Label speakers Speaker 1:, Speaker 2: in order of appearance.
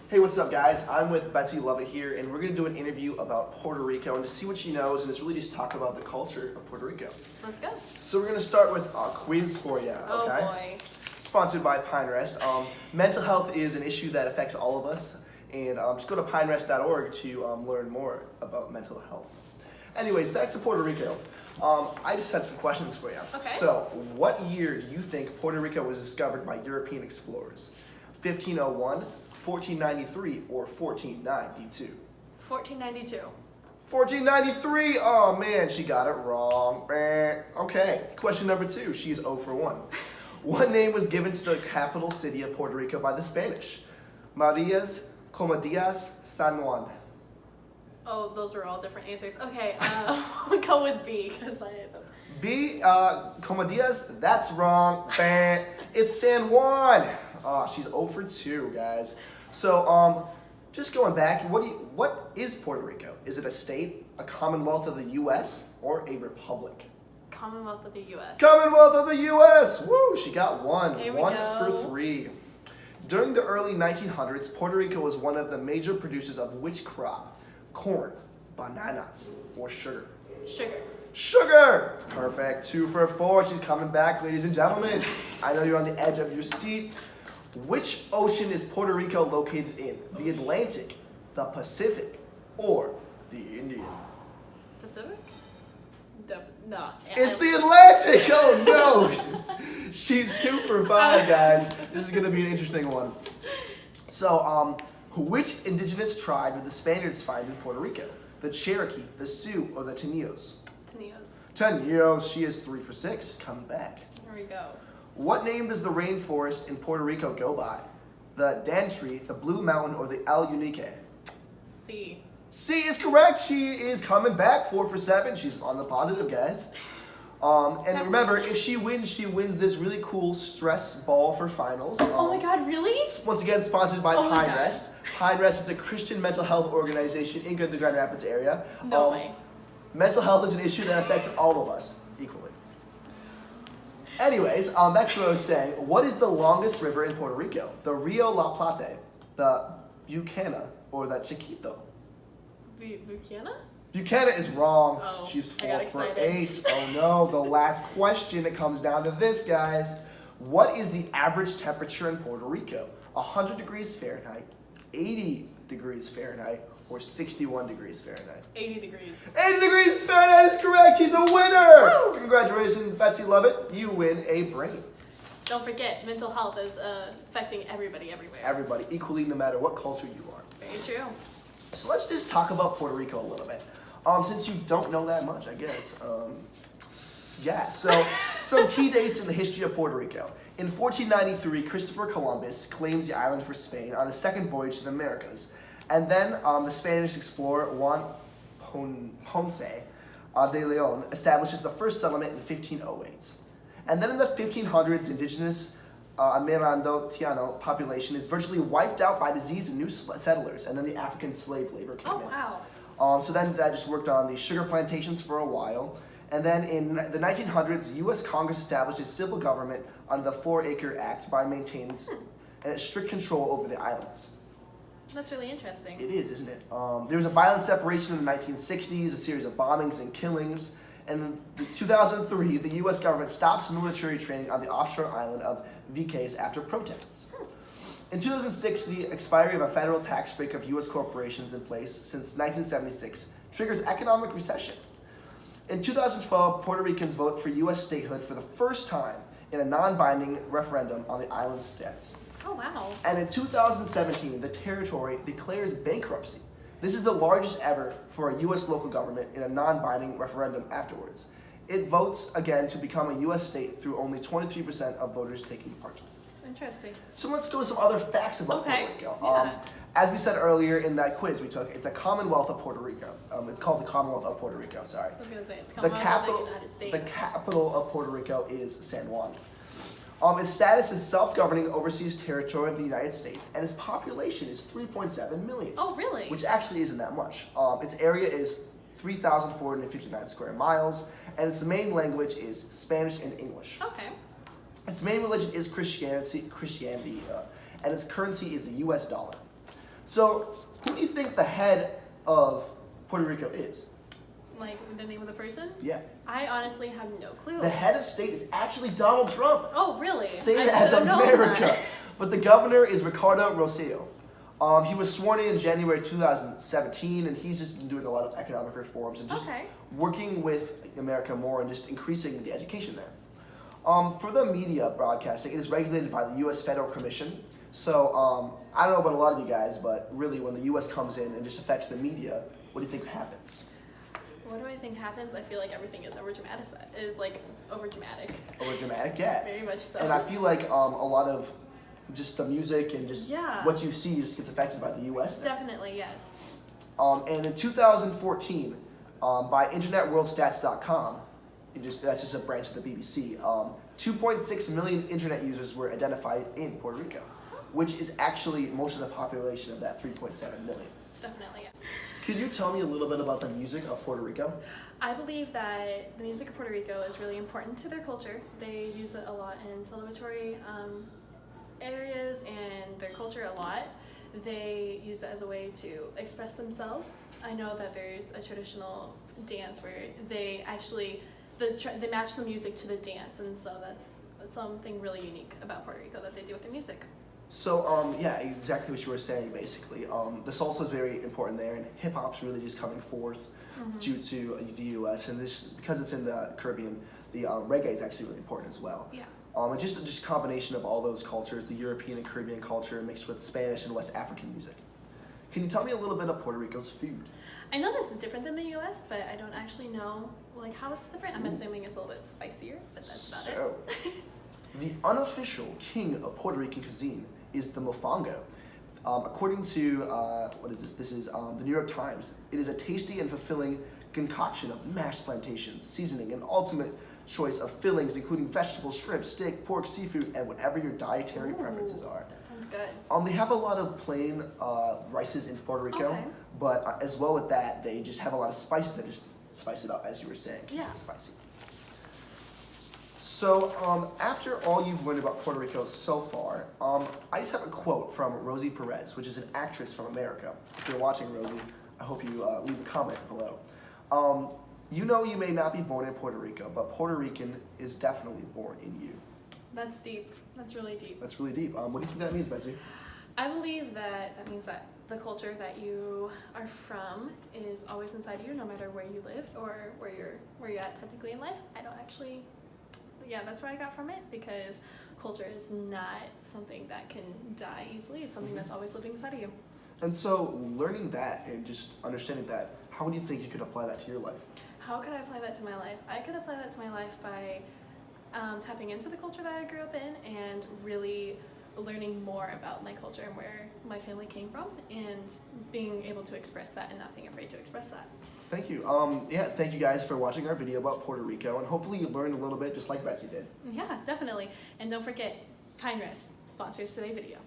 Speaker 1: Hey, what's up, guys? I'm with Betsy Lovett here, and we're going to do an interview about Puerto Rico and to see what she knows, and it's really just talk about the culture of Puerto Rico.
Speaker 2: Let's go.
Speaker 1: So we're going to start with a quiz for you, okay?
Speaker 2: Oh boy.
Speaker 1: Sponsored by Pine Rest. Mental health is an issue that affects all of us, and just go to pinerest.org to learn more about mental health. Anyways, back to Puerto Rico. I just had some questions for you.
Speaker 2: Okay.
Speaker 1: So, what year do you think Puerto Rico was discovered by European explorers? 1501, 1493, or 1492?
Speaker 2: 1492.
Speaker 1: 1493! Oh man, she got it wrong. Okay, question number 2. She's 0 for 1. What name was given to the capital city of Puerto Rico by the Spanish? Marias, Comedias, San Juan.
Speaker 2: Oh, those were all different answers. Okay, we'll go with B because I have them.
Speaker 1: B, Comedias, that's wrong. It's San Juan. She's 0 for 2, guys. So, just going back, what is Puerto Rico? Is it a state, a commonwealth of the U.S., or a republic?
Speaker 2: Commonwealth of the U.S.
Speaker 1: Commonwealth of the U.S. Woo! She got one.
Speaker 2: There we
Speaker 1: 1
Speaker 2: go.
Speaker 1: for 3. During the early 1900s, Puerto Rico was one of the major producers of which crop? Corn, bananas, or sugar?
Speaker 2: Sugar.
Speaker 1: Sugar! Perfect. 2 for 4. She's coming back, ladies and gentlemen. I know you're on the edge of your seat. Which ocean is Puerto Rico located in? The Atlantic, the Pacific, or the Indian?
Speaker 2: Pacific? No.
Speaker 1: It's the Atlantic! Oh no! She's 2 for 5, guys. This is gonna be an interesting one. So, which indigenous tribe did the Spaniards find in Puerto Rico? The Cherokee, the Sioux, or the Taínos?
Speaker 2: Taínos.
Speaker 1: Taínos. She is 3 for 6. Coming back.
Speaker 2: Here we go.
Speaker 1: What name does the rainforest in Puerto Rico go by? The Dantry, the Blue Mountain, or the El Unique?
Speaker 2: C.
Speaker 1: C is correct. She is coming back 4 for 7. She's on the positive, guys. And remember, if she wins this really cool stress ball for finals.
Speaker 2: Oh my God, really?
Speaker 1: Once again, sponsored by
Speaker 2: Oh my
Speaker 1: Pine
Speaker 2: God.
Speaker 1: Rest. Pine Rest is a Christian mental health organization in the Grand Rapids area.
Speaker 2: No way.
Speaker 1: Mental health is an issue that affects all of us equally. Anyways, back to what I was saying. What is the longest river in Puerto Rico? The Rio La Plata, the Bucana, or the Chiquito?
Speaker 2: Buchanan?
Speaker 1: Buchanan is wrong.
Speaker 2: Oh,
Speaker 1: She's
Speaker 2: I got
Speaker 1: 4 for
Speaker 2: excited.
Speaker 1: 8. Oh no, the last question, it comes down to this, guys. What is the average temperature in Puerto Rico? 100 degrees Fahrenheit, 80 degrees Fahrenheit, or 61 degrees Fahrenheit?
Speaker 2: 80 degrees.
Speaker 1: 80 degrees Fahrenheit is correct. She's a winner.
Speaker 2: Woo!
Speaker 1: Congratulations, Betsy Lovett. You win a brain.
Speaker 2: Don't forget, mental health is affecting everybody everywhere.
Speaker 1: Everybody, equally, no matter what culture you are.
Speaker 2: Very true.
Speaker 1: So let's just talk about Puerto Rico a little bit. Since you don't know that much, I guess. Yeah, so some key dates in the history of Puerto Rico. In 1493, Christopher Columbus claims the island for Spain on his second voyage to the Americas. And then the Spanish explorer Juan Ponce de Leon establishes the first settlement in 1508. And then in the 1500s, indigenous Amerando-Tiano population is virtually wiped out by disease and new settlers, and then the African slave labor came
Speaker 2: Oh,
Speaker 1: in.
Speaker 2: wow.
Speaker 1: So then that just worked on the sugar plantations for a while. And then in the 1900s, the U.S. Congress established a civil government under the 4-Acre Act by maintenance and its strict control over the islands.
Speaker 2: That's really interesting.
Speaker 1: It is, isn't it? There was a violent separation in the 1960s, a series of bombings and killings. And in 2003, the U.S. government stops military training on the offshore island of Vieques after protests. In 2006, the expiry of a federal tax break of U.S. corporations in place since 1976 triggers economic recession. In 2012, Puerto Ricans vote for U.S. statehood for the first time in a non-binding referendum on the island's status.
Speaker 2: Oh, wow.
Speaker 1: And in 2017, the territory declares bankruptcy. This is the largest ever for a U.S. local government in a non-binding referendum afterwards. It votes again to become a U.S. state through only 23% of voters taking part.
Speaker 2: Interesting.
Speaker 1: So let's go to some other facts about Puerto Rico.
Speaker 2: Yeah.
Speaker 1: As we said earlier in that quiz we took, it's a Commonwealth of Puerto Rico. It's called the Commonwealth of Puerto Rico, sorry.
Speaker 2: I was going to say, it's
Speaker 1: The
Speaker 2: Commonwealth of the United States.
Speaker 1: the capital of Puerto Rico is San Juan. Its status is self-governing overseas territory of the United States, and its population is 3.7 million.
Speaker 2: Oh, really?
Speaker 1: Which actually isn't that much. Its area is 3,459 square miles, and its main language is Spanish and English.
Speaker 2: Okay.
Speaker 1: Its main religion is Christianity, and its currency is the U.S. dollar. So, who do you think the head of Puerto Rico is?
Speaker 2: Like the name of the person?
Speaker 1: Yeah.
Speaker 2: I honestly have no clue.
Speaker 1: The head of state is actually Donald Trump.
Speaker 2: Oh, really?
Speaker 1: Same
Speaker 2: I
Speaker 1: as
Speaker 2: should've known
Speaker 1: America.
Speaker 2: that.
Speaker 1: But the governor is Ricardo Rosselló. He was sworn in January 2017, and he's just been doing a lot of economic reforms and just working with America more and just increasing the education there. For the media broadcasting, it is regulated by the U.S. Federal Commission. So I don't know about a lot of you guys, but really when the U.S. comes in and just affects the media, what do you think happens?
Speaker 2: What do I think happens? I feel like everything is over dramatic.
Speaker 1: Over dramatic, yeah.
Speaker 2: Very much so.
Speaker 1: And I feel like a lot of just the music and just what you see just gets affected by the U.S. now.
Speaker 2: Definitely, yes.
Speaker 1: And in 2014, by InternetWorldStats.com, that's just a branch of the BBC, 2.6 million internet users were identified in Puerto Rico, which is actually most of the population of that 3.7 million.
Speaker 2: Definitely, yeah.
Speaker 1: Could you tell me a little bit about the music of Puerto Rico?
Speaker 2: I believe that the music of Puerto Rico is really important to their culture. They use it a lot in celebratory areas and their culture a lot. They use it as a way to express themselves. I know that there's a traditional dance where they actually they match the music to the dance, and so that's something really unique about Puerto Rico that they do with their music.
Speaker 1: So, yeah, exactly what you were saying, basically. The salsa is very important there, and hip-hop's really just coming forth due to the U.S., and this because it's in the Caribbean, the reggae is actually really important as well.
Speaker 2: Yeah.
Speaker 1: And just a combination of all those cultures, the European and Caribbean culture mixed with Spanish and West African music. Can you tell me a little bit of Puerto Rico's food?
Speaker 2: I know that's different than the U.S., but I don't actually know how it's different. I'm assuming it's a little bit spicier, but that's about it.
Speaker 1: The unofficial king of Puerto Rican cuisine is the mofongo. According to, what is this? This is the New York Times. It is a tasty and fulfilling concoction of mashed plantains, seasoning, and ultimate choice of fillings, including vegetables, shrimp, steak, pork, seafood, and whatever your dietary preferences are.
Speaker 2: That sounds good.
Speaker 1: They have a lot of plain rices in Puerto Rico, but as well with that, they just have a lot of spices that just spice it up, as you were saying. Keep it spicy. So, after all you've learned about Puerto Rico so far, I just have a quote from Rosie Perez, which is an actress from America. If you're watching, Rosie, I hope you leave a comment below. You know you may not be born in Puerto Rico, but Puerto Rican is definitely born in you.
Speaker 2: That's deep. That's really deep.
Speaker 1: That's really deep. What do you think that means, Betsy?
Speaker 2: I believe that means that the culture that you are from is always inside you, no matter where you live or where you're at technically in life. I don't actually. Yeah, that's what I got from it, because culture is not something that can die easily. It's something that's always living inside of you.
Speaker 1: And so, learning that and just understanding that, how do you think you could apply that to your life?
Speaker 2: How could I apply that to my life? I could apply that to my life by tapping into the culture that I grew up in and really learning more about my culture and where my family came from, and being able to express that and not being afraid to express that.
Speaker 1: Thank you. Thank you guys for watching our video about Puerto Rico, and hopefully you learned a little bit just like Betsy did.
Speaker 2: Yeah, definitely. And don't forget, Pine Rest sponsors today's video.